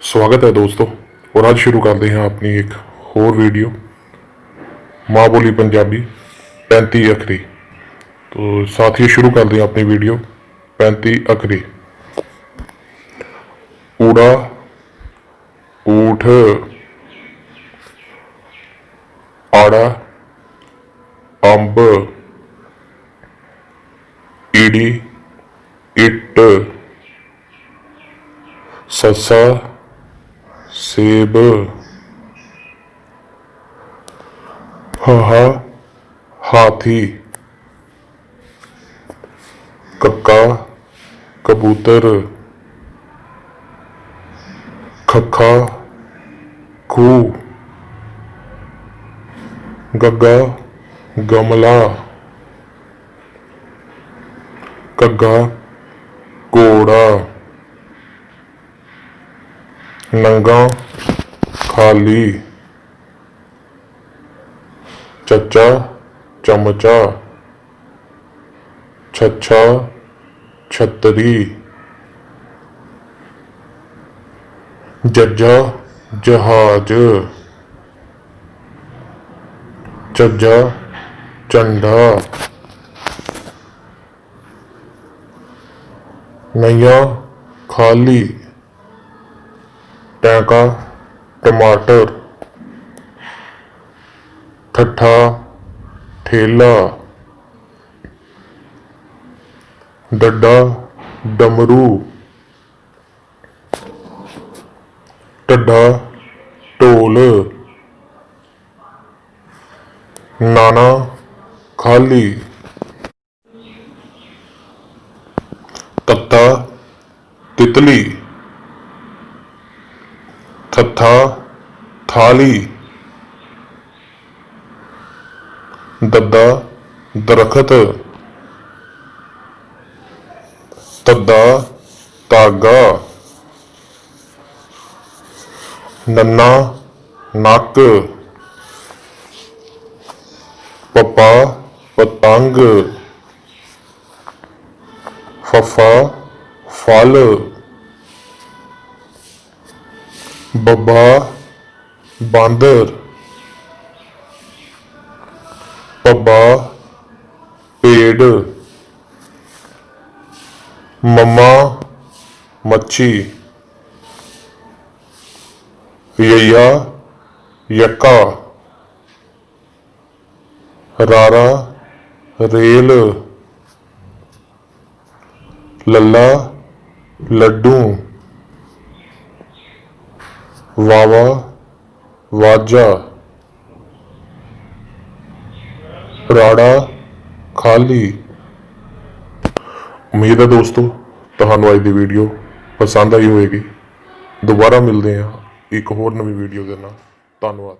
स्वागत है दोस्तों। और आज शुरू करते हैं अपनी एक होर वीडियो माँ बोली पंजाबी 35 अखरी। तो साथ ही शुरू करते हैं अपनी वीडियो 35 अखरी। ऊड़ा ऊठ आड़ा अंब ईड़ी इट ससा सेब हाहा हाथी कक्का कबूतर खखा खूह गग्गा गमला कग्गा घोड़ा नंगा खाली चचा चमचा छच्छा छतरी जज्जा जहाज झज्झा झंडा नैया खाली टैंका टमाटर ठट्ठा ठेला डड्डा डमरू ढड्डा ढोल नाना खाली तत्ता तितली थत्था थाली दद्दा दरखत तद्दा धागा नन्ना नक पप्पा पतंग फफा फल बब्बा बांदर पब्बा पेड़ मम्मा मच्छी यैया यक्का रारा रेल लल्ला लड्डू वावा वाजा राड़ा खाली। उम्मीद है दोस्तों ਤੁਹਾਨੂੰ ਅੱਜ ਦੀ ਵੀਡੀਓ ਪਸੰਦ ਆਈ ਹੋਵੇਗੀ। ਦੁਬਾਰਾ ਮਿਲਦੇ ਹਾਂ ਇੱਕ ਹੋਰ ਨਵੀਂ ਵੀਡੀਓ ਦੇ ਨਾਲ। ਧੰਨਵਾਦ।